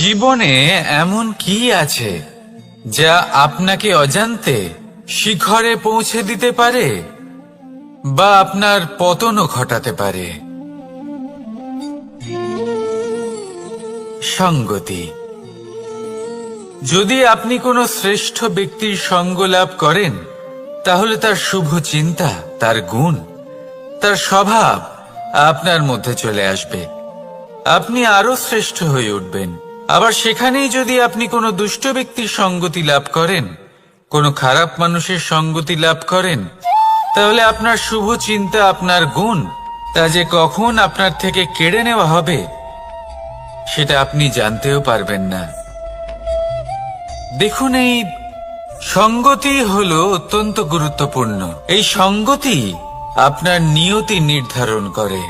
জীবনে এমন কি আছে যা আপনাকে অজান্তে শিখরে পৌঁছে দিতে পারে বা আপনার পতনও ঘটাতে পারে? সঙ্গতি। যদি আপনি কোনো শ্রেষ্ঠ ব্যক্তির সঙ্গ লাভ করেন, তাহলে তার শুভ চিন্তা, তার গুণ, তার স্বভাব আপনার মধ্যে চলে আসবে। আপনি আরো শ্রেষ্ঠ হয়ে উঠবেন। আবার সেখানেই যদি আপনি কোনো দুষ্ট ব্যক্তির সঙ্গতি লাভ করেন, কোনো খারাপ মানুষের সঙ্গতি লাভ করেন, তাহলে আপনার শুভ চিন্তা, আপনার গুণ, তা যে কখন আপনার থেকে কেড়ে নেওয়া হবে সেটা আপনি জানতেও পারবেন না। দেখুন, এই সঙ্গতি হলো অত্যন্ত গুরুত্বপূর্ণ। এই সঙ্গতি আপনার নিয়তি নির্ধারণ করে।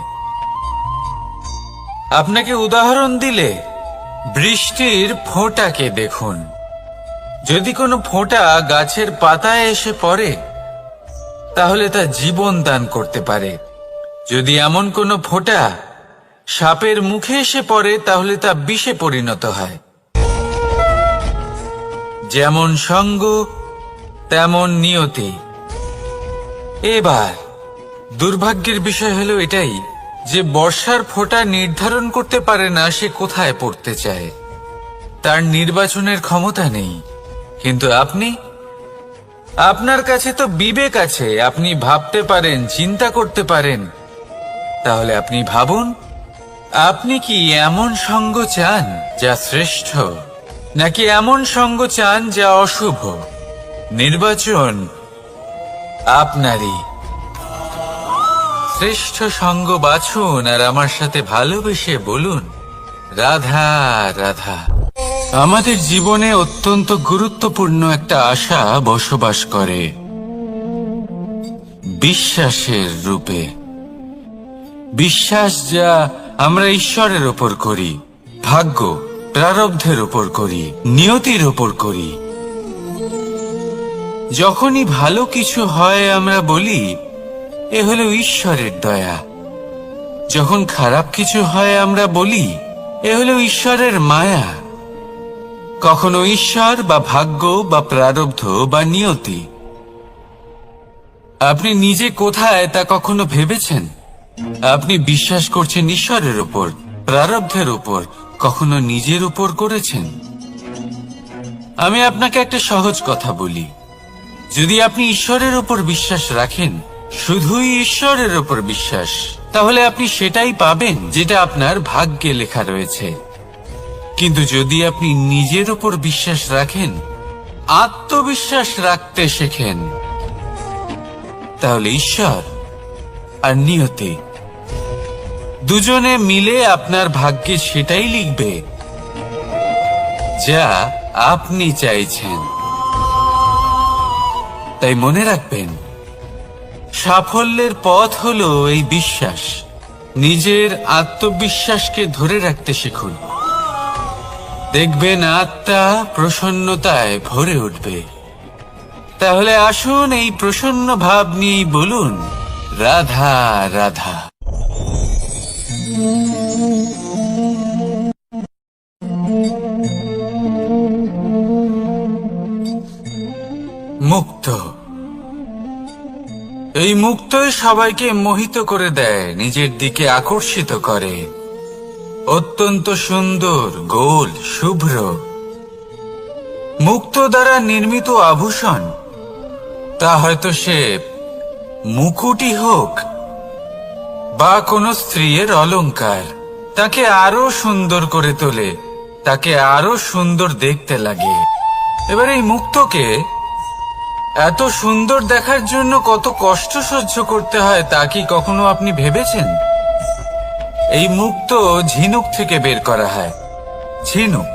আপনাকে উদাহরণ দিলে, বৃষ্টির ফোঁটাকে দেখুন। যদি কোনো ফোঁটা গাছের পাতায় এসে পড়ে, তাহলে তা জীবন দান করতে পারে। যদি এমন কোনো ফোঁটা সাপের মুখে এসে পড়ে, তাহলে তা বিষে পরিণত হয়। যেমন সঙ্গ তেমন নিয়তি। এবার দুর্ভাগ্যের বিষয় হলো এটাই যে বর্ষার ফোঁটা নির্ধারণ করতে পারে না সে কোথায় পড়তে চায়। তার নির্বাচনের ক্ষমতা নেই। কিন্তু আপনার কাছে তো বিবেক আছে, আপনি ভাবতে পারেন, চিন্তা করতে পারেন। তাহলে আপনি ভাবুন, আপনি কি এমন সঙ্গ চান যা শ্রেষ্ঠ, নাকি এমন সঙ্গ চান যা অশুভ? নির্বাচন আপনারই। শ্রেষ্ঠ সঙ্গ বাছুন আর আমার সাথে ভালোবেসে বলুন, রাধা রাধা। আমাদের জীবনে অত্যন্ত গুরুত্বপূর্ণ একটা আশা বসবাস করে, বিশ্বাসের রূপে। বিশ্বাস যা আমরা ঈশ্বরের ওপর করি, ভাগ্য, প্রারব্ধের ওপর করি, নিয়তির ওপর করি। যখনই ভালো কিছু হয় আমরা বলি, এ হলো ঈশ্বরের দয়া। যখন খারাপ কিছু হয় আমরা বলি, এ হলো ঈশ্বরের মায়া। কখনো ঈশ্বর বা ভাগ্য বা প্রারব্ধ বা নিয়তি। আপনি নিজে কোথায় তা কখনো ভেবেছেন? আপনি বিশ্বাস করছেন ঈশ্বরের উপর, প্রারব্ধের উপর, কখনো নিজের উপর করেছেন? আমি আপনাকে একটা সহজ কথা বলি, যদি আপনি ঈশ্বরের উপর বিশ্বাস রাখেন, শুধুই ঈশ্বরের উপর বিশ্বাস, তাহলে আপনি সেটাই পাবেন যেটা আপনার ভাগ্যে লেখা রয়েছে। কিন্তু যদি আপনি নিজের উপর বিশ্বাস রাখেন, আত্মবিশ্বাস রাখতে শেখেন, তাহলে ঈশ্বর আর নিয়তি দুজনে মিলে আপনার ভাগ্যে সেটাই লিখবে যা আপনি চাইছেন। তাই মনে রাখবেন, সাফল্যের পথ হলো এই বিশ্বাস। নিজের আত্মবিশ্বাসকে ধরে রাখতে শিখুন। দেখবেন আত্মা প্রসন্নতায় ভরে উঠবে। তাহলে আসুন এই প্রসন্ন ভাব নিয়েই বলুন, রাধা রাধা। মুক্ত। এই মুক্তই সবাইকে মোহিত করে দেয়, নিজের দিকে আকর্ষিত করে। অত্যন্ত সুন্দর, গোল, শুভ্র। মুক্ত দ্বারা নির্মিত আভূষণ, তা হয়তো সে মুকুটই হোক বা কোনো স্ত্রীর অলংকার, তাকে আরো সুন্দর করে তোলে, তাকে আরো সুন্দর দেখতে লাগে। এবার এই মুক্তকে এত সুন্দর দেখার জন্য কত কষ্ট সহ্য করতে হয় তা কি কখনো আপনি ভেবেছেন? এই মুক্ত ঝিনুক থেকে বের করা হয়। ঝিনুক,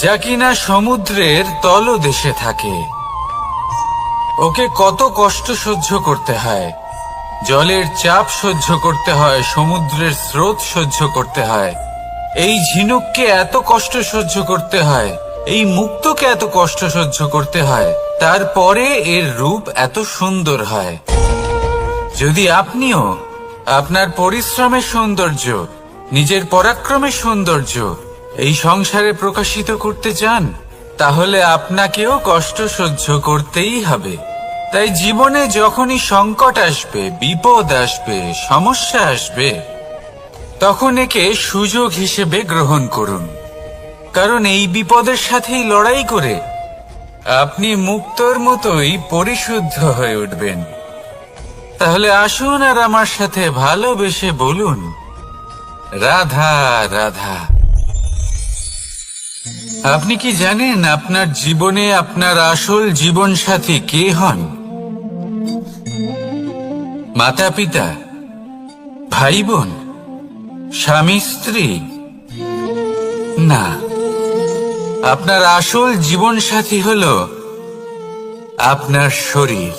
যা কিনা সমুদ্রের তলদেশে থাকে। ওকে কত কষ্ট সহ্য করতে হয়, জলের চাপ সহ্য করতে হয়, সমুদ্রের স্রোত সহ্য করতে হয়। এই ঝিনুককে এত কষ্ট সহ্য করতে হয়, এই মুক্তকে এত কষ্ট সহ্য করতে হয়, তারপরে এর রূপ এত সুন্দর হয়। যদি আপনিও আপনার পরিশ্রমের সৌন্দর্য, নিজের পরাক্রমের সৌন্দর্য এই সংসারে প্রকাশিত করতে চান, তাহলে আপনাকেও কষ্ট সহ্য করতেই হবে। তাই জীবনে যখনই সংকট আসবে, বিপদ আসবে, সমস্যা আসবে, তখন একে সুযোগ হিসেবে গ্রহণ করুন। কারণ এই বিপদের সাথেই লড়াই করে আপনি মুক্তর মতোই পরিশুদ্ধ হয়ে উঠবেন। তাহলে আসুন আর আমার সাথে ভালোবেসে বলুন, রাধা রাধা। আপনি কি জানেন আপনার জীবনে আপনার আসল জীবন সাথী কে হন? মাতা পিতা, ভাই বোন, স্বামী স্ত্রী? না, আপনার আসল জীবন সাথী হলো আপনার শরীর।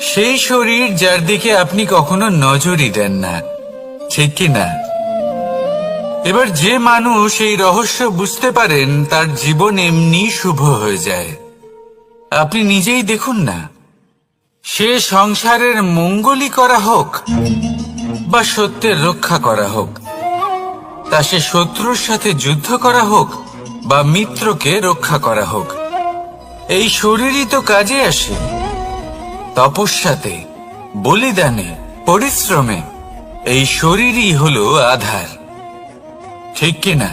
সেই শরীর যার দিকে আপনি কখনো নজরই দেন না, ঠিক কি না? এবার যে মানুষ এই রহস্য বুঝতে পারেন, তার জীবন এমনি শুভ হয়ে যায়। আপনি নিজেই দেখুন না, সে সংসারের মঙ্গলই করা হোক বা সত্যের রক্ষা করা হোক, তা সে শত্রুর সাথে যুদ্ধ করা হোক বা মিত্রকে রক্ষা করা হোক, এই শরীরই তো কাজে আসে। তপস্যাতে, বলিদানে, পরিশ্রমে এই শরীরই হলো আধার, ঠিক কিনা?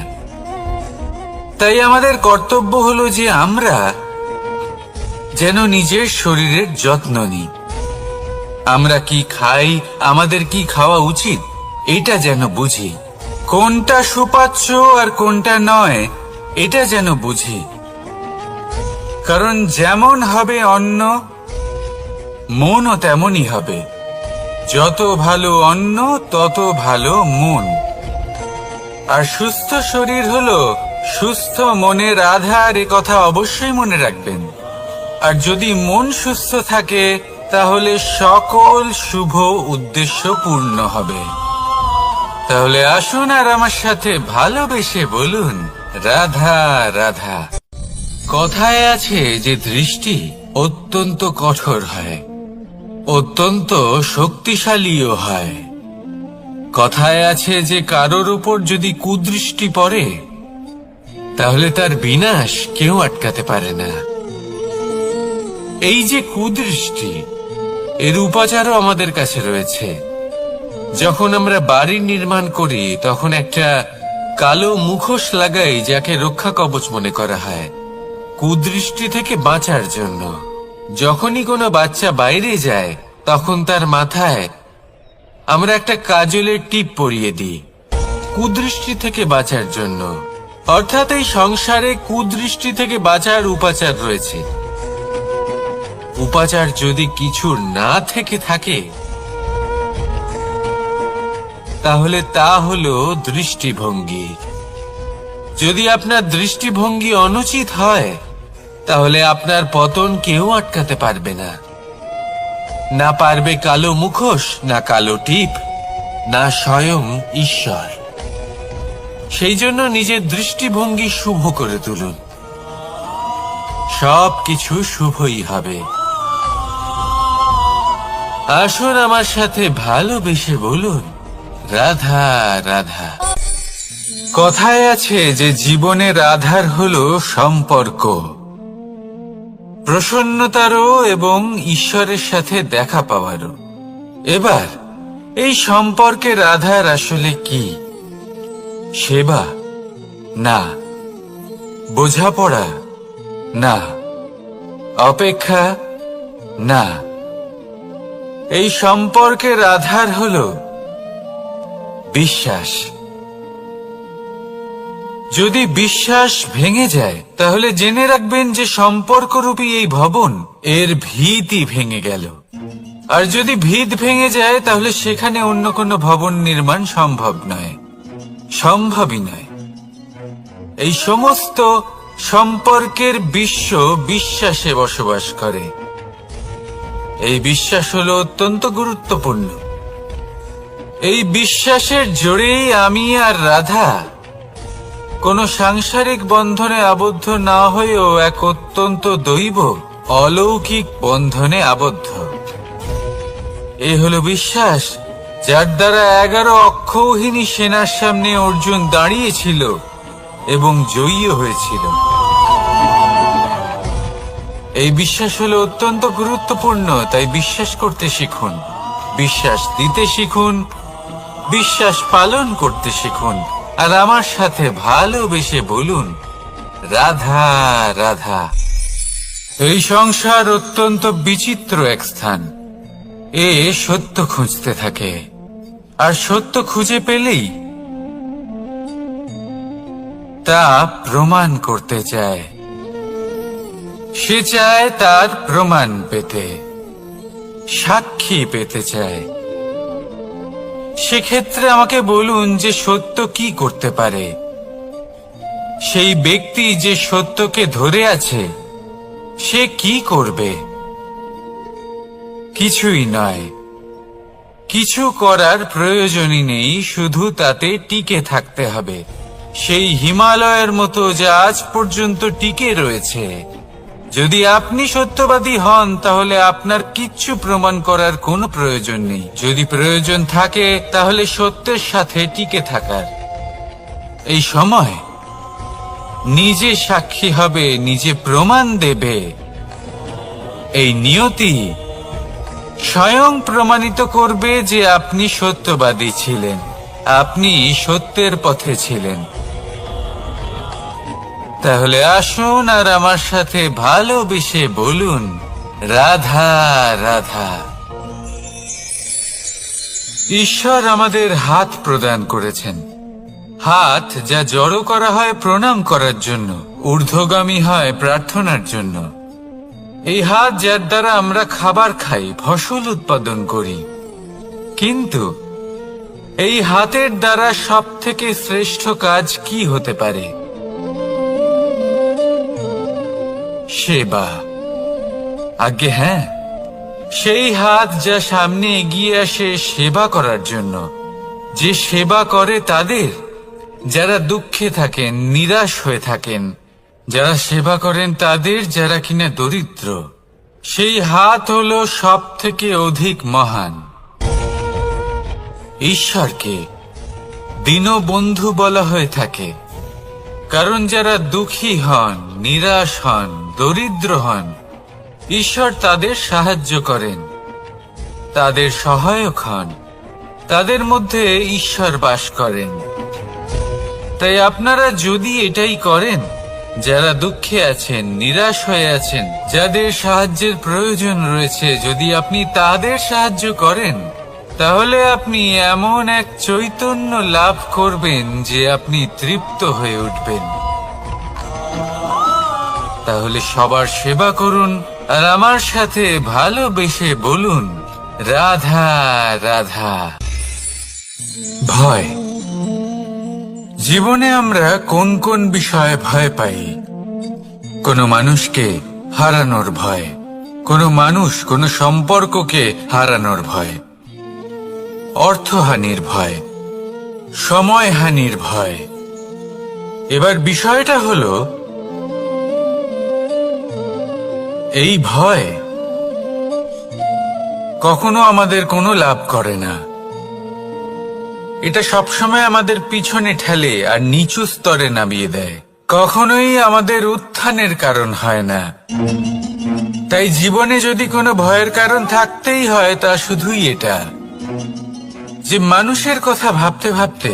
তাই আমাদের কর্তব্য হলো যে আমরা যেন নিজের শরীরের যত্ন নিই। আমরা কি খাই, আমাদের কি খাওয়া উচিত, এটা যেন বুঝি। কোনটা সুপাচ্য আর কোনটা নয়, এটা যেন বুঝি। কারণ যেমন হবে অন্ন, মনও তেমনই হবে। যত ভালো অন্ন, তত ভালো মন। আর সুস্থ শরীর হলো সুস্থ মনের আধার, এ কথা অবশ্যই মনে রাখবেন। আর যদি মন সুস্থ থাকে, তাহলে সকল শুভ উদ্দেশ্য পূর্ণ হবে। তাহলে আসুন আর আমার সাথে ভালোবেসে বলুন, রাধা রাধা। কথায় আছে যে দৃষ্টি অত্যন্ত কঠোর হয়, অত্যন্ত শক্তিশালীও হয়। কথায় আছে যে কারোর উপর যদি কুদৃষ্টি পড়ে, তাহলে তার বিনাশ কেউ আটকাতে পারে না। এই যে কুদৃষ্টি, এর উপাচারও আমাদের কাছে রয়েছে। যখন আমরা বাড়ি নির্মাণ করি, তখন একটা কালো মুখোশ লাগাই, যাকে রক্ষা কবচ মনে করা হয়, কুদৃষ্টি থেকে বাঁচার জন্য। যখনই কোনো বাচ্চা বাইরে যায়, তখন তার মাথায় আমরা একটা কাজলের টিপ পরিয়ে দিই, কুদৃষ্টি থেকে বাঁচার জন্য। অর্থাৎ এই সংসারে কুদৃষ্টি থেকে বাঁচার উপাচার রয়েছে। উপাচার যদি কিছু না থেকে থাকে, তাহলে তা হলো দৃষ্টিভঙ্গি। যদি আপনার দৃষ্টিভঙ্গি অনুচিত হয়, তাহলে আপনার পতন কেউ আটকাতে পারবে না। না পারবে কালো মুখোশ, না কালো টিপ, না স্বয়ং ঈশ্বর। সেই জন্য নিজের দৃষ্টিভঙ্গি শুভ করে তুলুন, সব কিছু শুভই হবে। আসুন আমার সাথে ভালোবেসে বলুন, রাধা রাধা। কথায় আছে যে জীবনের আধার হলো সম্পর্ক, প্রসন্নতারও এবং ঈশ্বরের সাথে দেখা পাওয়ারও। এবার এই সম্পর্কের আধার আসলে কি? সেবা? না। বোঝাপড়া? না। অপেক্ষা? না। এই সম্পর্কের আধার হলো বিশ্বাস। যদি বিশ্বাস ভেঙে যায়, তাহলে জেনে রাখবেন যে সম্পর্করূপী এই ভবন, এর ভিতই ভেঙে গেল। আর যদি ভিত ভেঙে যায়, তাহলে সেখানে অন্য কোনো ভবন নির্মাণ সম্ভব নয়, সম্ভবই নয়। এই সমস্ত সম্পর্কের বিশ্ব বিশ্বাসে বসবাস করে। এই বিশ্বাস হলো অত্যন্ত গুরুত্বপূর্ণ। এই বিশ্বাসের জোরেই আমি আর রাধা কোনো সাংসারিক বন্ধনে আবদ্ধ না হয়েও এক অত্যন্ত দৈব অলৌকিক বন্ধনে আবদ্ধ। এই হলো বিশ্বাস, যার দ্বারা 11 অক্ষৌহিনী সেনার সামনে অর্জুন দাঁড়িয়েছিল এবং জয়ীও হয়েছিল। এই বিশ্বাস হলো অত্যন্ত গুরুত্বপূর্ণ, তাই বিশ্বাস করতে শিখুন, বিশ্বাস দিতে শিখুন, বিশ্বাস পালন করতে শিখুন, আর আমার সাথে ভালোবেসে বলুন, রাধা রাধা। এই সংসার অত্যন্ত বিচিত্র এক স্থান। এ সত্য খুঁজতে থাকে, আর সত্য খুঁজে পেলেই তা প্রমাণ করতে চায়। সে চায় তার প্রমাণ পেতে, সাক্ষী পেতে চায়। সেক্ষেত্রে আমাকে বলুন যে সত্য কি করতে পারে। সেই ব্যক্তি যে সত্যকে ধরে আছে, সে কি করবে? কিছুই নয়, কিছু করার প্রয়োজনই নেই, শুধু তাতে টিকে থাকতে হবে। সেই হিমালয়ের মতো যা আজ পর্যন্ত টিকে রয়েছে। যদি আপনি সত্যবাদী হন, তাহলে আপনার কিচ্ছু প্রমাণ করার কোনো প্রয়োজন নেই। যদি প্রয়োজন থাকে, তাহলে সত্যের সাথে টিকে থাকার। এই সময় নিজে সাক্ষী হবে, নিজে প্রমাণ দেবে। এই নিয়তি স্বয়ং প্রমাণিত করবে যে আপনি সত্যবাদী ছিলেন, আপনি সত্যের পথে ছিলেন। তাহলে আসুন আর আমার সাথে ভালোবেসে বলুন, রাধা রাধা। ঈশ্বর আমাদের হাত প্রদান করেছেন। হাত যা জড়ো করা হয় প্রণাম করার জন্য, ঊর্ধ্বগামী হয় প্রার্থনার জন্য। এই হাত যার দ্বারা আমরা খাবার খাই, ফসল উৎপাদন করি। কিন্তু এই হাতের দ্বারা সবথেকে শ্রেষ্ঠ কাজ কি হতে পারে? সেবা। আজ্ঞে হ্যাঁ, সেই হাত যা সামনে এগিয়ে আসে সেবা করার জন্য, যে সেবা করে তাদের যারা দুঃখে থাকেন, নিরাশ হয়ে থাকেন, যারা সেবা করেন তাদের যারা কিনা দরিদ্র। সেই হাত হলো সব থেকে অধিক মহান। ঈশ্বরকে দীনবন্ধু বলা হয়ে থাকে, কারণ যারা দুঃখী হন, নিরাশ হন, দরিদ্র হন, ঈশ্বর তাদের সাহায্য করেন, তাদের সহায়ক হন, তাদের মধ্যে ঈশ্বর বাস করেন। তাই আপনারা যদি এটাই করেন, যারা দুঃখে আছেন, নিরাশ হয়ে আছেন, যাদের সাহায্যের প্রয়োজন রয়েছে, যদি আপনি তাদের সাহায্য করেন, তাহলে আপনি এমন এক চৈতন্য লাভ করবেন যে আপনি তৃপ্ত হয়ে উঠবেন। তাহলে সবার সেবা করুন আর আমার সাথে ভালোবেসে বলুন, রাধা রাধা। ভয়। জীবনে আমরা কোন কোন বিষয়ে ভয় পাই? কোনো মানুষকে হারানোর ভয়, কোনো মানুষ, কোনো সম্পর্ককে হারানোর ভয়, অর্থহানির ভয়, সময়হানির ভয়। এবার বিষয়টা হলো, এই ভয় কখনো আমাদের কোনো লাভ করে না। এটা সবসময় আমাদের পিছনে ঠেলে আর নিচু স্তরে নামিয়ে দেয়, কখনোই আমাদের উত্থানের কারণ হয় না। তাই জীবনে যদি কোনো ভয়ের কারণ থাকতেই হয়, তা শুধুই এটা যে মানুষের কথা ভাবতে ভাবতে,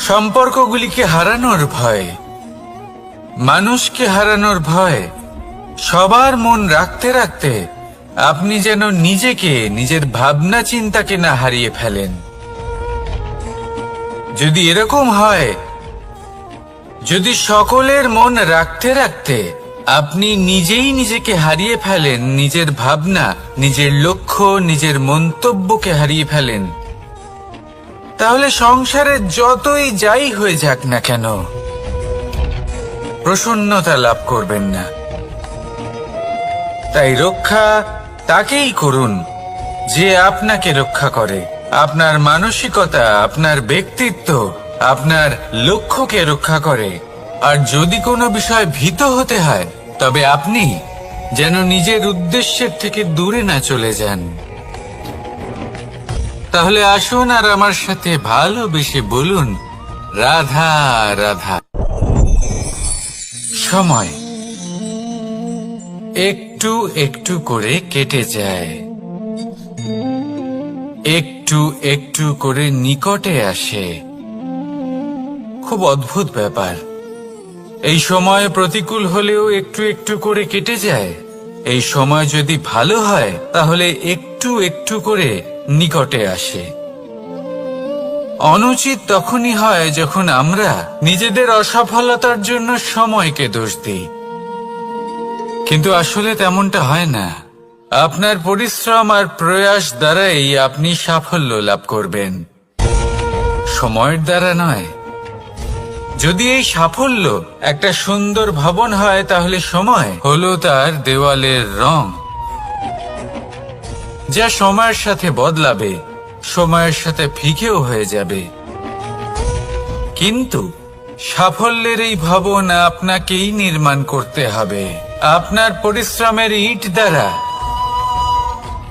সম্পর্কগুলিকে হারানোর ভয়, মানুষকে হারানোর ভয়, সবার মন রাখতে রাখতে আপনি যেন নিজেকে, নিজের ভাবনা চিন্তাকে না হারিয়ে ফেলেন। যদি এরকম হয়, যদি সকলের মন রাখতে রাখতে আপনি নিজেই নিজেকে হারিয়ে ফেলেন, নিজের ভাবনা, নিজের লক্ষ্য, নিজের মন্তব্যকে হারিয়ে ফেলেন, তাহলে সংসারে যতই যাই হয়ে যাক না কেন, প্রসন্নতা লাভ করবেন না। তাই রক্ষা তাকেই করুন যে আপনাকে রক্ষা করে। আপনার মানসিকতা, আপনার ব্যক্তিত্ব, আপনার লক্ষ্যকে রক্ষা করে। আর যদি কোনো বিষয় ভীত হতে হয়, তবে আপনি যেন নিজের উদ্দেশ্যের থেকে দূরে না চলে যান। তাহলে আসুন আর আমার সাথে ভালোবেসে বলুন, রাধা রাধা। সময় একটু একটু করে কেটে যায়, একটু একটু করে নিকটে আসে। খুব অদ্ভুত ব্যাপার। এই সময় প্রতিকূল হলেও একটু একটু করে কেটে যায়। এই সময় যদি ভালো হয় তাহলে একটু একটু করে নিকটে আসে। অনুচিত তখনই হয় যখন আমরা নিজেদের অসফলতার জন্য সময়কে দোষ দিই, কিন্তু আসলে তেমনটা হয় না। আপনার পরিশ্রম আর প্রয়াস দ্বারাই আপনি সাফল্য লাভ করবেন, সময়ের দ্বারা নয়। যদি এই সাফল্য একটা সুন্দর ভবন হয় তাহলে সময় হলো তার দেওয়ালের রং, যা সময়ের সাথে বদলাবে, সময়ের সাথে ফিকেও হয়ে যাবে। কিন্তু সাফল্যের এই ভবন আপনাকেই নির্মাণ করতে হবে, আপনার পরিশ্রমের ইট দ্বারা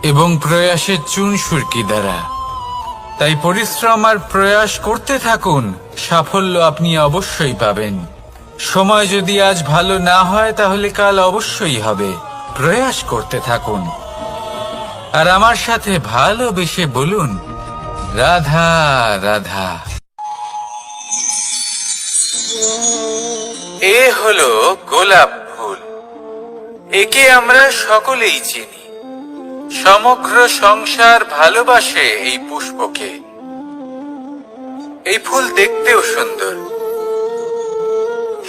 এবং প্রয়াসের চুনসুরকি দ্বারা। তাই পরিশ্রম আর প্রয়াস করতে থাকুন, সাফল্য আপনি অবশ্যই পাবেন। সময় যদি আজ ভালো না হয় তাহলে কাল অবশ্যই হবে। প্রয়াস করতে থাকুন আর আমার সাথে ভালোবেসে বলুন, রাধা রাধা। এ হলো গোলাপ ফুল। একে আমরা সকলেই চিনি। সমগ্র সংসার ভালোবাসে এই পুষ্পকে। এই ফুল দেখতেও সুন্দর।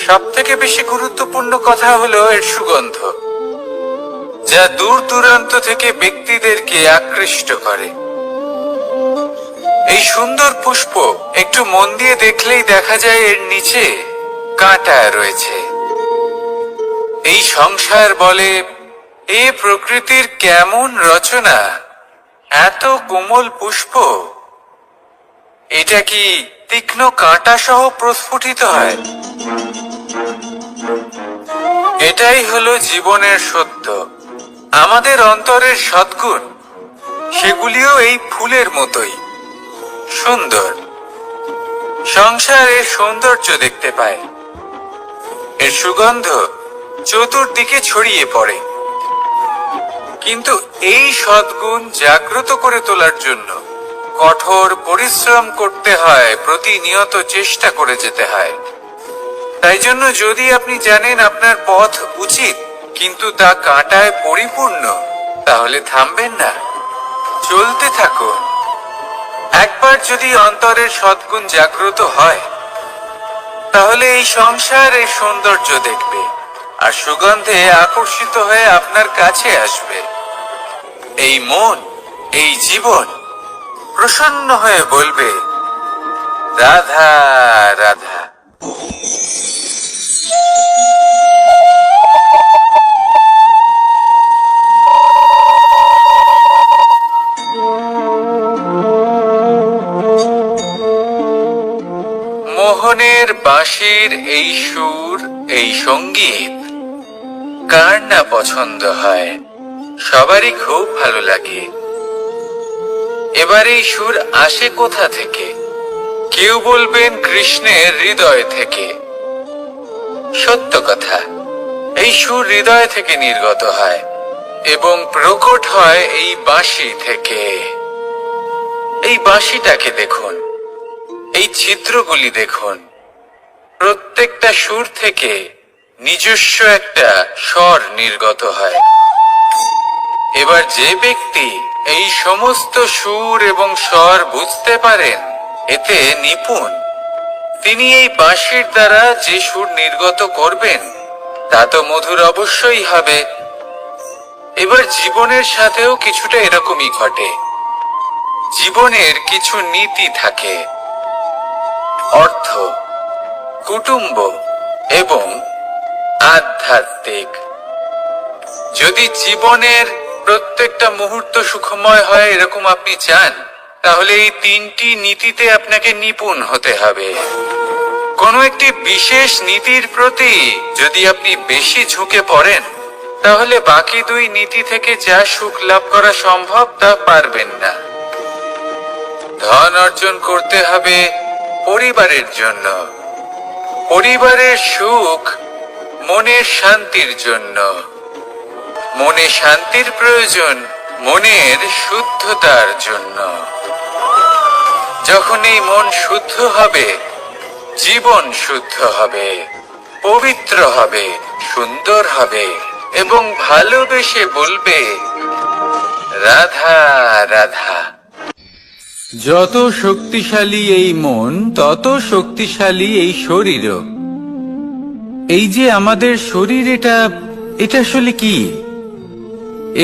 সবথেকে বেশি গুরুত্বপূর্ণ কথা হলো এর সুগন্ধ, যা দূর দূরান্ত থেকে ব্যক্তিদেরকে আকৃষ্ট করে। এই সুন্দর পুষ্প একটু মন দিয়ে দেখলেই দেখা যায় এর নিচে কাঁটা রয়েছে। এই সংসার বলে, এ প্রকৃতির কেমন রচনা, এত কোমল পুষ্প, এটা কি তীক্ষ্ণ কাঁটা সহ প্রস্ফুটিত হয়? এটাই হলো জীবনের সত্য। আমাদের অন্তরের সদ্গুণ, সেগুলিও এই ফুলের মতোই সুন্দর। সংসারের সৌন্দর্য দেখতে পায়, এর সুগন্ধ চতুর্দিকে ছড়িয়ে পড়ে। কিন্তু এই সদ্গুণ জাগ্রত করে তোলার জন্য কঠোর পরিশ্রম করতে হয়, প্রতিনিয়ত চেষ্টা করে যেতে হয়। তাই জন্য যদি আপনি জানেন আপনার পথ উচিত কিন্তু তা কাঁটায় পরিপূর্ণ, তাহলে থামবেন না, চলতে থাকুন। একবার যদি অন্তরের সদ্গুণ জাগ্রত হয় তাহলে এই সংসার এর সৌন্দর্য দেখবে আর সুগন্ধে আকর্ষিত হয়ে আপনার কাছে আসবে। এই মন, এই জীবন প্রসন্ন হয়ে বলবে, রাধা রাধা। মোহনের বাঁশির এই সুর, এই সঙ্গীত কার না পছন্দ হয়, সবারই খুব ভালো লাগে। এবার এই সুর আসে কোথা থেকে? কেউ বলবেন কৃষ্ণের হৃদয় থেকে। সত্য কথা, এই সুর হৃদয় থেকে নির্গত হয় এবং প্রকট হয় এই বাঁশি থেকে। এই বাঁশিটাকে দেখুন, এই ছিদ্রগুলি দেখুন, প্রত্যেকটা সুর থেকে নিজস্ব একটা স্বর নির্গত হয়। এবার যে ব্যক্তি এই সমস্ত সুর এবং স্বর বুঝতে পারেন, এতে নিপুণ, তিনি এই বাঁশির দ্বারা যে সুর নির্গত করবেন তা তো মধুর অবশ্যই হবে। এবার জীবনের সাথেও কিছুটা এরকমই ঘটে। জীবনের কিছু নীতি থাকে, অর্থ, কুটুম্ব এবং আধ্যাত্মিক। যদি জীবনের প্রত্যেকটা মুহূর্ত সুখময় হয় এরকম আপনি চান, তাহলে এই তিনটি নীতিতে আপনাকে নিপুণ হতে হবে। কোনো একটি বিশেষ নীতির প্রতি যদি আপনি বেশি ঝুঁকে পড়েন, তাহলে বাকি দুই নীতি থেকে যা সুখ লাভ করা সম্ভব তা পারবেন না। ধন অর্জন করতে হবে পরিবারের জন্য। পরিবারের সুখ মনের শান্তির জন্য। মনে শান্তির প্রয়োজন মনের শুদ্ধতার জন্য। যখন এই মন শুদ্ধ হবে, জীবন শুদ্ধ হবে, পবিত্র হবে, সুন্দর হবে এবং ভালোবেসে বলবে রাধা রাধা। যত শক্তিশালী এই মন, তত শক্তিশালী এই শরীরও। এই যে আমাদের শরীর, এটা আসলে কি?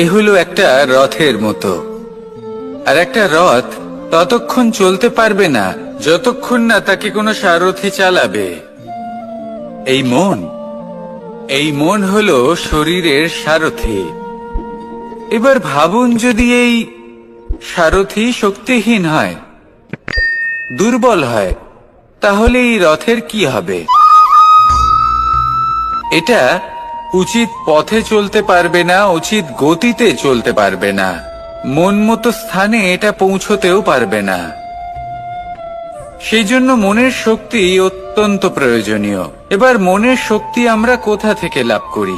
এ হলো একটা রথের মতো। আর একটা রথ ততক্ষণ চলতে পারবে না যতক্ষণ না তাকে কোনো সারথি চালাবে। এই মন হলো শরীরের সারথি। এবার ভাবুন, যদি এই সারথি শক্তিহীন হয়, দুর্বল হয়, তাহলে এই রথের কি হবে? এটা উচিত পথে চলতে পারবে না, উচিত গতিতে চলতে পারবে না, মন মতো স্থানে এটা পৌঁছতেও পারবে না। সেই জন্য মনের শক্তি অত্যন্ত প্রয়োজনীয়। এবার মনের শক্তি আমরা কোথা থেকে লাভ করি?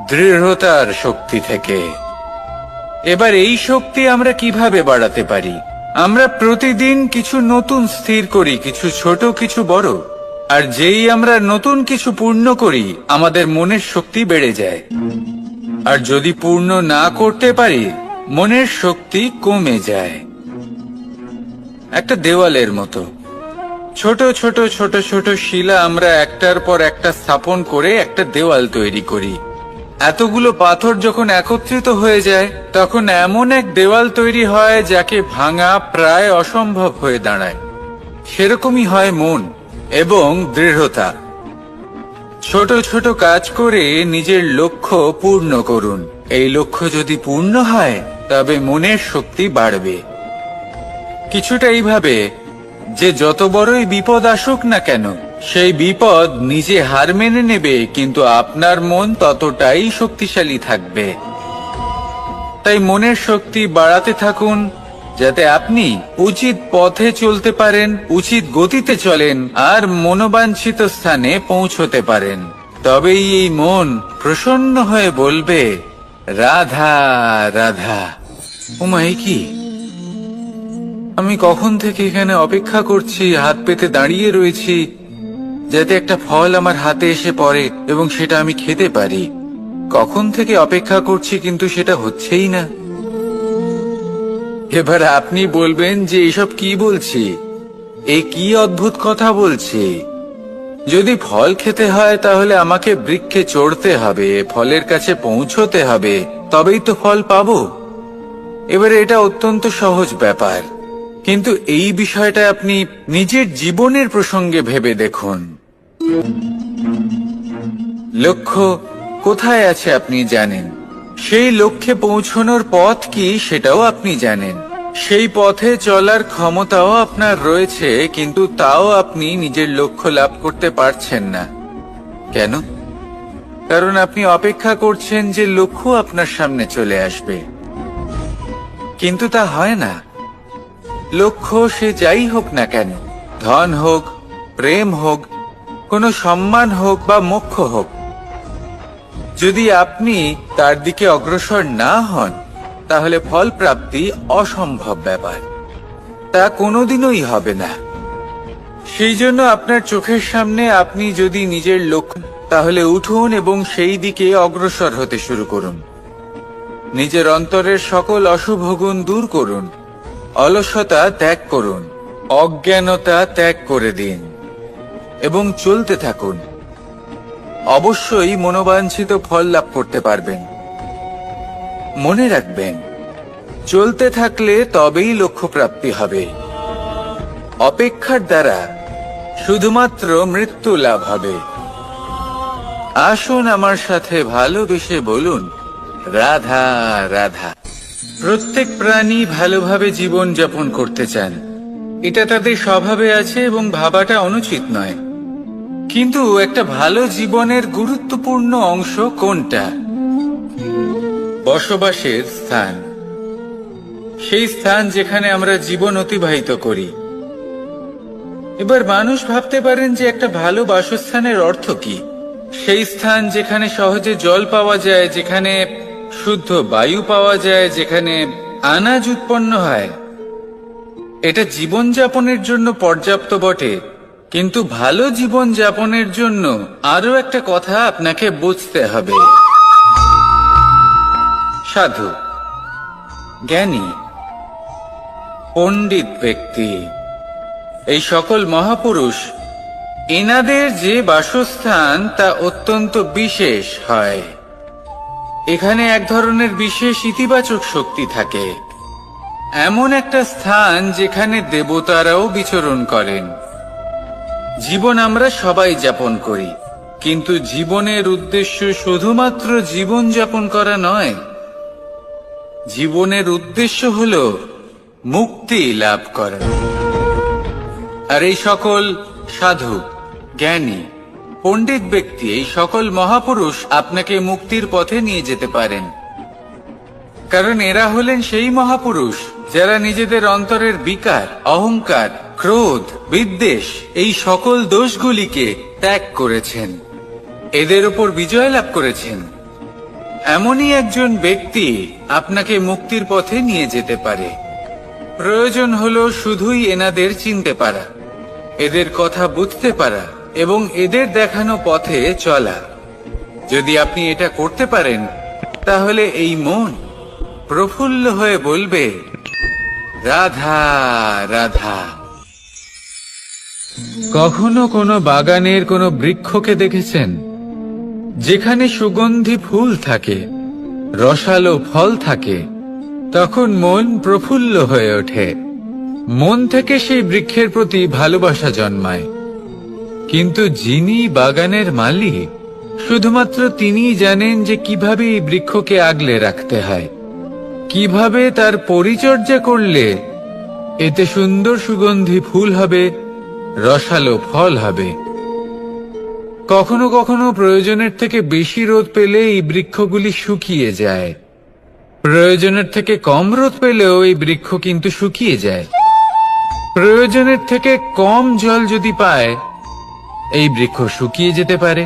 দৃঢ়তার শক্তি থেকে। এবার এই শক্তি আমরা কিভাবে বাড়াতে পারি? আমরা প্রতিদিন কিছু নতুন স্থির করি, কিছু ছোট, কিছু বড়। আর যেই আমরা নতুন কিছু পূর্ণ করি, আমাদের মনের শক্তি বেড়ে যায়। আর যদি পূর্ণ না করতে পারি, মনের শক্তি কমে যায়। একটা দেওয়ালের মতো ছোট ছোট ছোট ছোট শিলা আমরা একটার পর একটা স্থাপন করে একটা দেওয়াল তৈরি করি। এতগুলো পাথর যখন একত্রিত হয়ে যায়, তখন এমন এক দেওয়াল তৈরি হয় যাকে ভাঙা প্রায় অসম্ভব হয়ে দাঁড়ায়। সেরকমই হয় মন এবং দৃঢ়তা। ছোট ছোট কাজ করে নিজের লক্ষ্য পূর্ণ করুন। এই লক্ষ্য যদি পূর্ণ হয়, তবে মনের শক্তি বাড়বে। কিছুটা এইভাবে যে যত বড়ই বিপদ আসুক না কেন, সেই বিপদ নিজে হার মেনে নেবে, কিন্তু আপনার মন ততটাই শক্তিশালী থাকবে। তাই মনের শক্তি বাড়াতে থাকুন, যাতে আপনি উচিত পথে চলতে পারেন, উচিত গতিতে চলেন আর মনোবাঞ্ছিত স্থানে পৌঁছতে পারেন। তবেই এই মন প্রসন্ন হয়ে বলবে রাধা রাধা। ওমাই কি, আমি কখন থেকে এখানে অপেক্ষা করছি, হাত পেতে দাঁড়িয়ে রয়েছি, যাতে একটা ফল আমার হাতে এসে পড়ে এবং সেটা আমি খেতে পারি। কখন থেকে অপেক্ষা করছি, কিন্তু সেটা হচ্ছেই না। এবার আপনি বলবেন যে এসব কি বলছি, এ কি অদ্ভুত কথা বলছি। যদি ফল খেতে হয়, তাহলে আমাকে বৃক্ষে চড়তে হবে, ফলের কাছে পৌঁছতে হবে, তবেই তো ফল পাবো। এবারে এটা অত্যন্ত সহজ ব্যাপার, কিন্তু এই বিষয়টা আপনি নিজের জীবনের প্রসঙ্গে ভেবে দেখুন। লক্ষ্য কোথায় আছে আপনি জানেন, সেই লক্ষ্যে পৌঁছানোর পথ কি সেটাও আপনি জানেন, সেই পথে চলার ক্ষমতাও আপনার রয়েছে, কিন্তু তাও আপনি নিজের লক্ষ্য লাভ করতে পারছেন না। কেন? কারণ আপনি অপেক্ষা করছেন যে লক্ষ্য আপনার সামনে চলে আসবে, কিন্তু তা হয় না। লক্ষ্য সে যাই হোক না কেন, ধন হোক, প্রেম হোক, কোনো সম্মান হোক বা মোক্ষ হোক, যদি আপনি তার দিকে অগ্রসর না হন, তাহলে ফল প্রাপ্তি অসম্ভব ব্যাপার, তা কোনোদিনই হবে না। সেই জন্য আপনার চোখের সামনে আপনি যদি নিজের লক্ষ্য, তাহলে উঠুন এবং সেই দিকে অগ্রসর হতে শুরু করুন। নিজের অন্তরের সকল অশুভ গুণ দূর করুন, অলসতা ত্যাগ করুন, অজ্ঞানতা ত্যাগ করে দিন এবং চলতে থাকুন। অবশ্যই মনোবাঞ্ছিত ফল লাভ করতে পারবেন। মনে রাখবেন, চলতে থাকলে তবেই লক্ষ্য প্রাপ্তি হবে। অপেক্ষার দ্বারা শুধুমাত্র মৃত্যু লাভ হবে। আসুন আমার সাথে ভালোবেসে বলুন রাধা রাধা। প্রত্যেক প্রাণী ভালোভাবে জীবন যাপন করতে চান, এটা তাদের স্বভাবে আছে এবং ভাবাটা অনুচিত নয়। কিন্তু একটা ভালো জীবনের গুরুত্বপূর্ণ অংশ কোনটা? বসবাসের স্থান। সেই স্থান যেখানে আমরা জীবন অতিবাহিত করি। এবার মানুষ ভাবতে পারেন যে একটা ভালো বাসস্থানের অর্থ কি? সেই স্থান যেখানে সহজে জল পাওয়া যায়, যেখানে শুদ্ধ বায়ু পাওয়া যায়, যেখানে আনাজ উৎপন্ন হয়। এটা জীবনযাপনের জন্য পর্যাপ্ত বটে, কিন্তু ভালো জীবন যাপনের জন্য আরো একটা কথা আপনাকে বুঝতে হবে। সাধু, জ্ঞানী, পণ্ডিত ব্যক্তি, এই সকল মহাপুরুষ, এনাদের যে বাসস্থান তা অত্যন্ত বিশেষ হয়। এখানে এক ধরনের বিশেষ ইতিবাচক শক্তি থাকে, এমন একটা স্থান যেখানে দেবতারাও বিচরণ করেন। জীবন আমরা সবাই যাপন করি, কিন্তু জীবনের উদ্দেশ্য শুধুমাত্র জীবন যাপন করা নয়। জীবনের উদ্দেশ্য হল মুক্তি লাভ করা। আর এই সকল সাধু, জ্ঞানী, পণ্ডিত ব্যক্তি, এই সকল মহাপুরুষ আপনাকে মুক্তির পথে নিয়ে যেতে পারেন, কারণ এরা হলেন সেই মহাপুরুষ যারা নিজেদের অন্তরের বিকার, অহংকার, ক্রোধ, বিদ্বেষ এই সকল দোষগুলিকে ত্যাগ করেছেন, এদের উপর বিজয় লাভ করেছেন। এমনই একজন ব্যক্তি আপনাকে মুক্তির পথে নিয়ে যেতে পারে। প্রয়োজন হলো শুধুই এনাদের চিনতে পারা, এদের কথা বুঝতে পারা এবং এদের দেখানো পথে চলা। যদি আপনি এটা করতে পারেন, তাহলে এই মন প্রফুল্ল হয়ে বলবে, রাধা রাধা। কখনো কোনো বাগানের কোনো বৃক্ষকে দেখেছেন যেখানে সুগন্ধি ফুল থাকে, রসালো ফল থাকে? তখন মন প্রফুল্ল হয়ে ওঠে, মন থেকে সেই বৃক্ষের প্রতি ভালোবাসা জন্মায়। কিন্তু যিনি বাগানের মালিক, শুধুমাত্র তিনিই জানেন যে কিভাবে এই বৃক্ষকে আগলে রাখতে হয়, কিভাবে তার পরিচর্যা করলে এতে সুন্দর সুগন্ধি ফুল হবে, রসালো ফল হবে। কখনো কখনো প্রয়োজনের থেকে বেশি রোদ পেলে এই বৃক্ষগুলি শুকিয়ে যায়, প্রয়োজনের থেকে কম রোদ পেলেও এই বৃক্ষ কিন্তু শুকিয়ে যায়। প্রয়োজনের থেকে কম জল যদি পায়, এই বৃক্ষ শুকিয়ে যেতে পারে।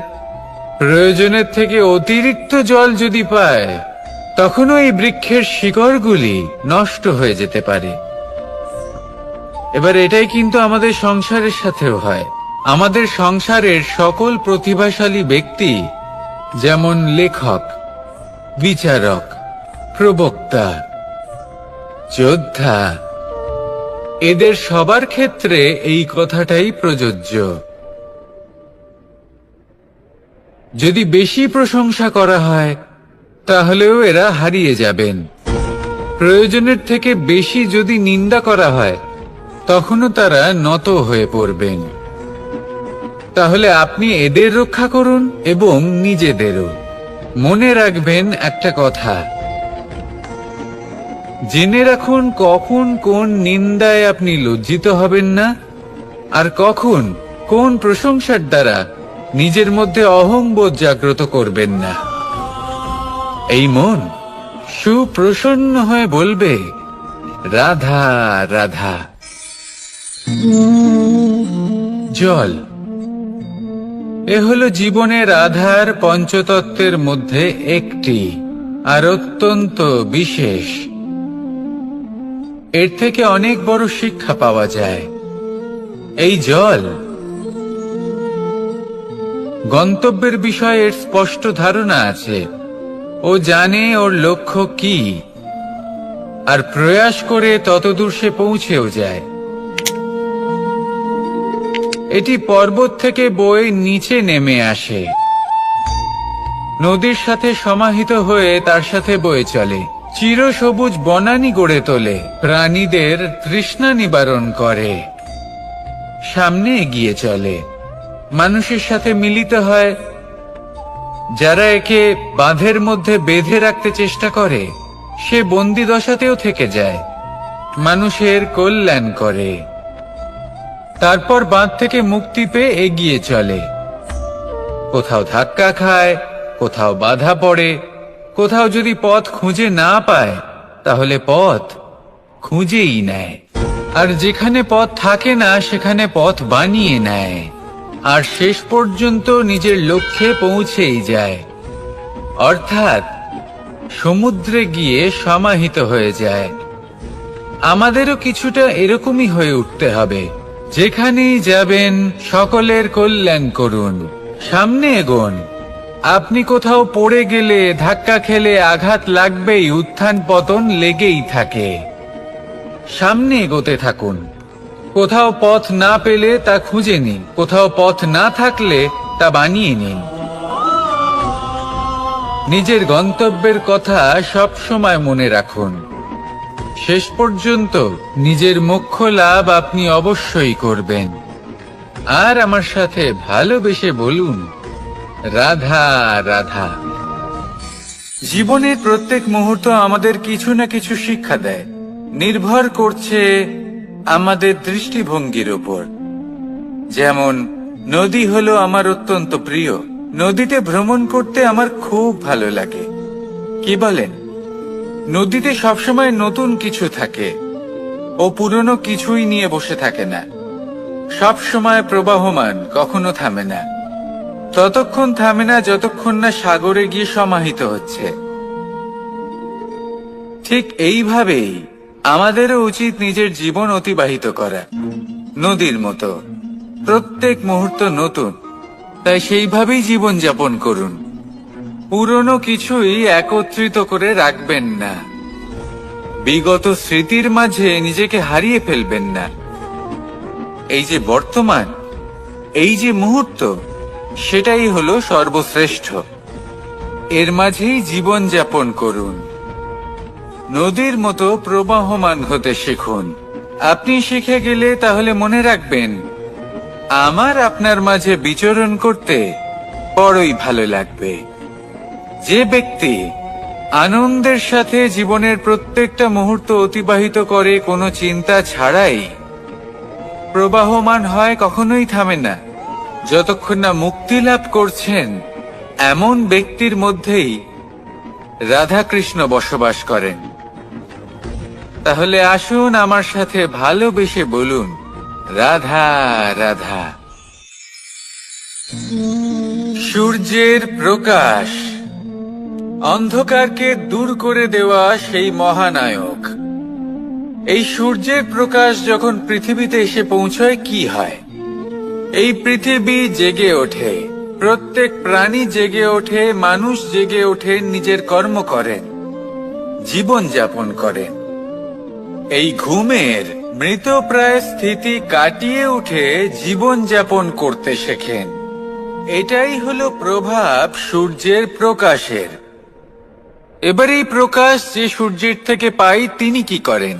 প্রয়োজনের থেকে অতিরিক্ত জল যদি পায়, তখনও এই বৃক্ষের শিকড়গুলি নষ্ট হয়ে যেতে পারে। এবার এটাই কিন্তু আমাদের সংসারের সাথেও হয়। আমাদের সংসারের সকল প্রতিভাশালী ব্যক্তি, যেমন লেখক, বিচারক, প্রবক্তা, যোদ্ধা, এদের সবার ক্ষেত্রে এই কথাটাই প্রযোজ্য। যদি বেশি প্রশংসা করা হয়, তাহলেও এরা হারিয়ে যাবেন। প্রয়োজনের থেকে বেশি যদি নিন্দা করা হয়, তখনও তারা নত হয়ে পড়বেন। তাহলে আপনি এদের রক্ষা করুন এবং নিজেদেরও। মনে রাখবেন একটা কথা, জেনে রাখুন কখন কোন নিন্দায় আপনি লজ্জিত হবেন না, আর কখন কোন প্রশংসার দ্বারা নিজের মধ্যে অহংবোধ জাগ্রত করবেন না। এই মন সুপ্রসন্ন হয়ে বলবে, রাধা রাধা। জল, এ হলো জীবনের আধার পঞ্চতত্ত্বের মধ্যে একটি, আর অত্যন্ত বিশেষ। এর থেকে অনেক বড় শিক্ষা পাওয়া যায়। এই জল গন্তব্যের বিষয়ে এর স্পষ্ট ধারণা আছে, ও জানে ওর লক্ষ্য কি, আর প্রয়াস করে ততদূর সে পৌঁছেও যায়। এটি পর্বত থেকে বয়ে নিচে নেমে আসে, নদীর সাথে সমাহিত হয়ে তার সাথে বয়ে চলে, চিরসবুজ বনানী গড়ে তোলে, প্রাণীদের তৃষ্ণা নিবারণ করে, সামনে এগিয়ে চলে, মানুষের সাথে মিলিত হয়। যারা একে বাঁধের মধ্যে বেঁধে রাখতে চেষ্টা করে, সে বন্দি দশাতেও থেকে যায়, মানুষের কল্যাণ করে। তারপর বাঁধ থেকে মুক্তি পেয়ে এগিয়ে চলে, কোথাও ধাক্কা খায়, কোথাও বাধা পড়ে, কোথাও যদি পথ খুঁজে না পায়, তাহলে পথ খুঁজেই নেয়, আর যেখানে পথ থাকে না সেখানে পথ বানিয়ে নেয়, আর শেষ পর্যন্ত নিজের লক্ষ্যে পৌঁছেই যায়, অর্থাৎ সমুদ্রে গিয়ে সমাহিত হয়ে যায়। আমাদেরও কিছুটা এরকমই হয়ে উঠতে হবে। যেখানেই যাবেন সকলের কল্যাণ করুন, সামনে এগোন। আপনি কোথাও পড়ে গেলে, ধাক্কা খেলে আঘাত লাগবেই, উত্থান পতন লেগেই থাকে। সামনে এগোতে থাকুন। কোথাও পথ না পেলে তা খুঁজে নিন, কোথাও পথ না থাকলে তা বানিয়ে নিন। নিজের গন্তব্যের কথা সব সময় মনে রাখুন। শেষ পর্যন্ত নিজের মোক্ষ লাভ আপনি অবশ্যই করবেন। আর আমার সাথে ভালোবেসে বলুন, রাধা রাধা। জীবনের প্রত্যেক মুহূর্ত আমাদের কিছু না কিছু শিক্ষা দেয়, নির্ভর করছে আমাদের দৃষ্টিভঙ্গির উপর। যেমন নদী হলো আমার অত্যন্ত প্রিয়। নদীতে ভ্রমণ করতে আমার খুব ভালো লাগে। কি বলেন? নদীতে সবসময় নতুন কিছু থাকে, ও পুরনো কিছুই নিয়ে বসে থাকে না। সব সময় প্রবাহমান, কখনো থামে না। ততক্ষণ থামে না যতক্ষণ না সাগরে গিয়ে সমাহিত হচ্ছে। ঠিক এইভাবেই আমাদেরও উচিত নিজের জীবন অতিবাহিত করা, নদীর মতো। প্রত্যেক মুহূর্ত নতুন, তাই সেইভাবেই জীবন যাপন করুন। পুরনো কিছুই একত্রিত করে রাখবেন না। বিগত স্মৃতির মাঝে নিজেকে হারিয়ে ফেলবেন না। এই যে বর্তমান, এই যে মুহূর্ত, সেটাই হলো সর্বশ্রেষ্ঠ। এর মাঝেই জীবন যাপন করুন। নদীর মতো প্রবাহমান হতে শিখুন। আপনি শিখে গেলে তাহলে মনে রাখবেন, আমার আপনার মাঝে বিচরণ করতে বড়ই ভালো লাগবে। যে ব্যক্তি আনন্দের সাথে জীবনের প্রত্যেকটা মুহূর্ত অতিবাহিত করে কোনো চিন্তা ছাড়াই, প্রবাহমান হয়, কখনোই থামে না, যতক্ষণ না মুক্তি লাভ করছেন, এমন ব্যক্তির মধ্যেই রাধা কৃষ্ণ বসবাস করেন। তাহলে আসুন আমার সাথে ভালোবেসে বলুন, রাধা রাধা। সূর্যের প্রকাশ অন্ধকারকে দূর করে দেওয়া সেই মহানায়ক। এই সূর্যের প্রকাশ যখন পৃথিবীতে এসে পৌঁছয়, কি হয়? এই পৃথিবী জেগে ওঠে, প্রত্যেক প্রাণী জেগে ওঠে, মানুষ জেগে ওঠে, নিজের কর্ম করেন, জীবন যাপন করেন। এই ঘুমের মৃতপ্রায় স্থিতি কাটিয়ে উঠে জীবন যাপন করতে শেখেন। এটাই হলো প্রভাব সূর্যের প্রকাশের। এবার এই প্রকাশ যে সূর্যের থেকে পাই, তিনি কি করেন?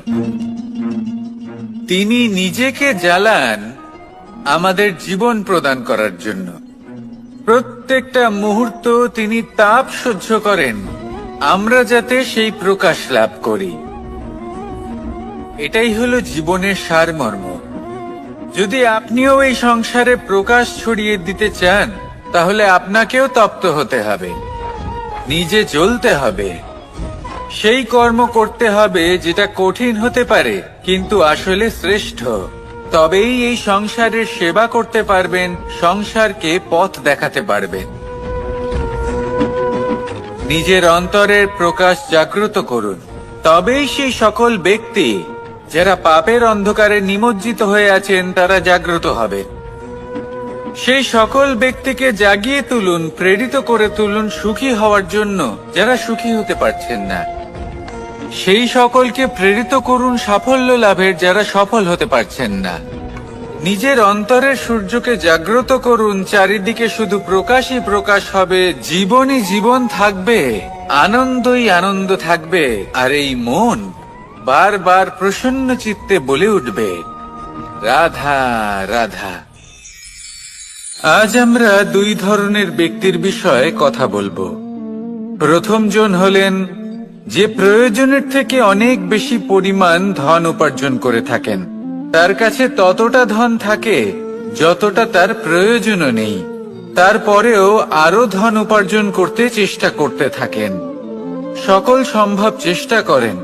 তিনি নিজেকে জ্বালান আমাদের জীবন প্রদান করার জন্য। প্রত্যেকটা মুহূর্ত তিনি তাপ সহ্য করেন, আমরা যাতে সেই প্রকাশ লাভ করি। এটাই হলো জীবনের সারমর্ম। যদি আপনিও এই সংসারে প্রকাশ ছড়িয়ে দিতে চান, তাহলে আপনাকেও তপ্ত হতে হবে, নিজে জ্বলতে হবে, সেই কর্ম করতে হবে যেটা কঠিন হতে পারে কিন্তু আসলে শ্রেষ্ঠ। তবেই এই সংসারের সেবা করতে পারবেন, সংসারকে পথ দেখাতে পারবেন। নিজের অন্তরের প্রকাশ জাগ্রত করুন, তবেই সেই সকল ব্যক্তি যারা পাপের অন্ধকারে নিমজ্জিত হয়ে আছেন, তারা জাগ্রত হবে। সেই সকল ব্যক্তিকে জাগিয়ে তুলুন, প্রেরিত করে তুলুন সুখী হওয়ার জন্য, যারা সুখী হতে পারছেন না। সেই সকলকে প্রেরিত করুন সাফল্য লাভের, যারা সফল হতে পারছেন না। নিজের অন্তরের সূর্যকে জাগ্রত করুন, চারিদিকে শুধু প্রকাশই প্রকাশ হবে, জীবনই জীবন থাকবে, আনন্দই আনন্দ থাকবে, আর এই মন বারবার প্রসন্ন চিত্তে বলে উঠবে, রাধা রাধা। আজ আমরা দুই ধরনের ব্যক্তির বিষয়ে কথা বলবো। প্রথম জন হলেন যে প্রয়োজনের থেকে অনেক বেশি পরিমাণ ধন উপার্জন করে থাকেন। তার কাছে ততটা ধন থাকে যতটা তার প্রয়োজনও নেই, তারপরেও আরো ধন উপার্জন করতে চেষ্টা করতে থাকেন। সকল সম্ভব চেষ্টা করেন,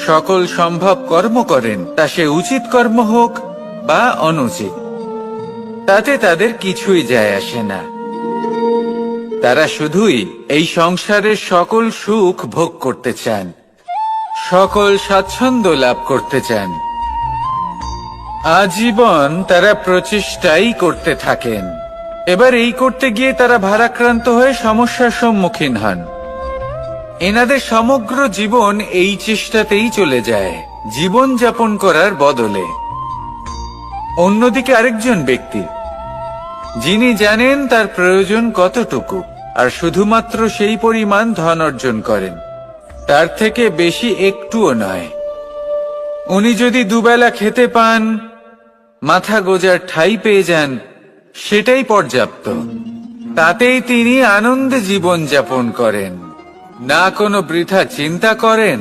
সকল সম্ভব কর্ম করেন, তা সে উচিত কর্ম হোক বা অনুচিত, তাতে তাদের কিছুই যায় আসে না। তারা শুধুই এই সংসারের সকল সুখ ভোগ করতে চান, সকল স্বাচ্ছন্দ্য লাভ করতে চান। আজীবন তারা প্রচেষ্টাই করতে থাকেন। এবার এই করতে গিয়ে তারা ভারাক্রান্ত হয়ে সমস্যার সম্মুখীন হন। এনাদের সমগ্র জীবন এই চেষ্টাতেই চলে যায়, জীবন যাপন করার বদলে। অন্যদিকে আরেকজন ব্যক্তি, যিনি জানেন তার প্রয়োজন কতটুকু, আর শুধুমাত্র সেই পরিমাণ ধন অর্জন করেন, তার থেকে বেশি একটুও নয়। উনি যদি দুবেলা খেতে পান, মাথা গোজার ঠাঁই পেয়ে যান, সেটাই পর্যাপ্ত। তাতেই তিনি আনন্দে জীবন যাপন করেন, না কোনো বৃথা চিন্তা করেন,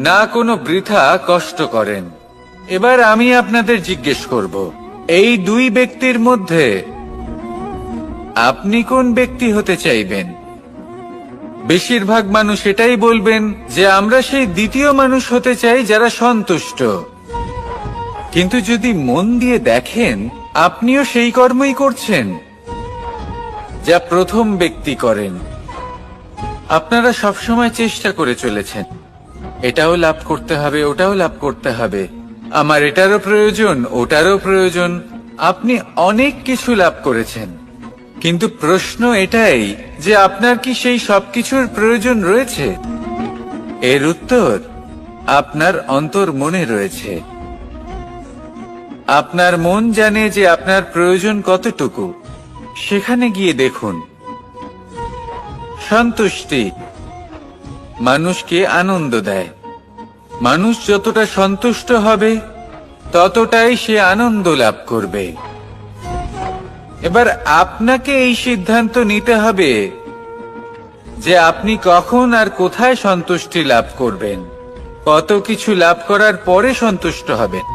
না কোনো বৃথা কষ্ট করেন। এবার আমি আপনাদের জিজ্ঞেস করব, এই দুই ব্যক্তির মধ্যে আপনি কোন ব্যক্তি হতে চাইবেন? বেশিরভাগ মানুষ এটাই বলবেন যে আমরা সেই দ্বিতীয় মানুষ হতে চাই যারা সন্তুষ্ট। কিন্তু যদি মন দিয়ে দেখেন, আপনিও সেই কর্মই করছেন যা প্রথম ব্যক্তি করেন। আপনারা সবসময় চেষ্টা করে চলেছেন, এটাও লাভ করতে হবে, ওটাও লাভ করতে হবে, আমার এটারও প্রয়োজন, ওটারও প্রয়োজন। আপনি অনেক কিছু লাভ করেছেন, কিন্তু প্রশ্ন এটাই যে আপনার কি সেই সবকিছুর প্রয়োজন রয়েছে? এর উত্তর আপনার অন্তর্মনে রয়েছে। আপনার মন জানে যে আপনার প্রয়োজন কতটুকু। সেখানে গিয়ে দেখুন। সন্তুষ্টি মানুষকে আনন্দ দেয়। মানুষ যতটা সন্তুষ্ট হবে, ততটাই সে আনন্দ লাভ করবে। এবার আপনাকে এই সিদ্ধান্ত নিতে হবে যে আপনি কখন আর কোথায় সন্তুষ্টি লাভ করবেন, কত কিছু লাভ করার পরে সন্তুষ্ট হবেন।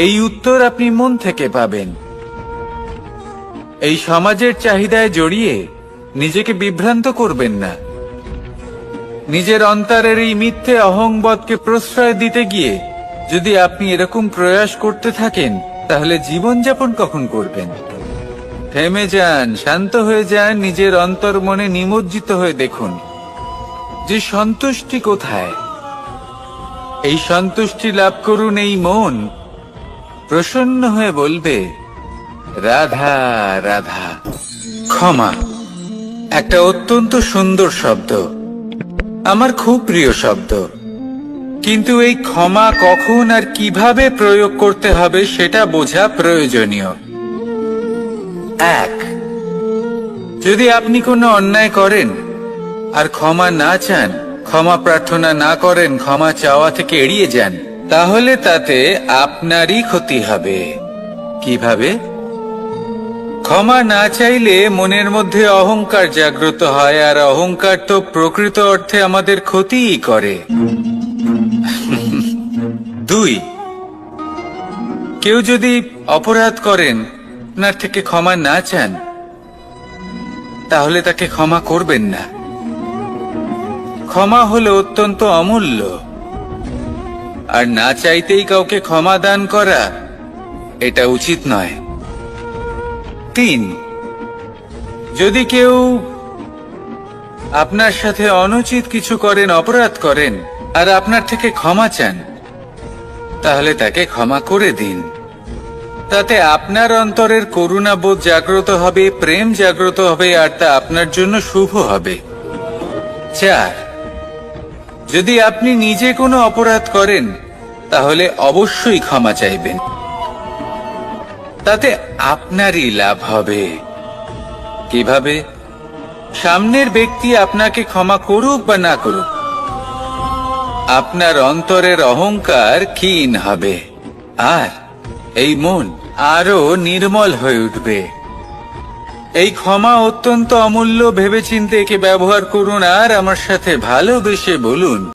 এই উত্তর আপনি মন থেকে পাবেন। এই সমাজের চাহিদায় জড়িয়ে নিজেকে বিভ্রান্ত করবেন না। নিজের অন্তরের এই মিথ্যে অহংবোধকে প্রশ্রয় দিতে গিয়ে যদি আপনি এরকম প্রয়াস করতে থাকেন, তাহলে জীবনযাপন কখন করবেন? থেমে যান, শান্ত হয়ে যান, নিজের অন্তর্মনে নিমজ্জিত হয়ে দেখুন যে সন্তুষ্টি কোথায়। এই সন্তুষ্টি লাভ করুন। এই মন প্রসন্ন হয়ে বলবে, রাধা রাধা। ক্ষমা একটা অত্যন্ত সুন্দর শব্দ, আমার খুব প্রিয় শব্দ। কিন্তু এই ক্ষমা কখন আর কিভাবে প্রয়োগ করতে হবে সেটা বোঝা প্রয়োজনীয়। এক, যদি আপনি কোনো অন্যায় করেন আর ক্ষমা না চান, ক্ষমা প্রার্থনা না করেন, ক্ষমা চাওয়া থেকে এড়িয়ে যান, তাহলে তাতে আপনারই ক্ষতি হবে। কিভাবে? ক্ষমা না চাইলে মনের মধ্যে অহংকার জাগ্রত হয়, আর অহংকার তো প্রকৃত অর্থে আমাদের ক্ষতিই করে। দুই, কেউ যদি অপরাধ করেন, আপনার থেকে ক্ষমা না চান, তাহলে তাকে ক্ষমা করবেন না। ক্ষমা হলো অত্যন্ত অমূল্য, আর না চাইতেই কাউকে ক্ষমা দান করা এটা উচিত নয়। তিন, যদি কেউ আপনার সাথে অনুচিত কিছু করেন, অপরাধ করেন, আর আপনার থেকে ক্ষমা চান, তাহলে তাকে ক্ষমা করে দিন। তাতে আপনার অন্তরের করুণাবোধ জাগ্রত হবে, প্রেম জাগ্রত হবে, আর তা আপনার জন্য শুভ হবে। চার, যদি আপনি নিজে কোনো অপরাধ করেন, তাহলে অবশ্যই ক্ষমা চাইবেন। তাতে আপনারই লাভ হবে। কিভাবে? সামনের ব্যক্তি আপনাকে ক্ষমা করুক বা না করুক, আপনার অন্তরের অহংকার ক্ষীণ হবে, আর এই মন আরো নির্মল হয়ে উঠবে। এই ক্ষমা অত্যন্ত অমূল্য। ভেবেচিন্তে একে ব্যবহার করুন, আর আমার সাথে ভালোবেসে বলুন,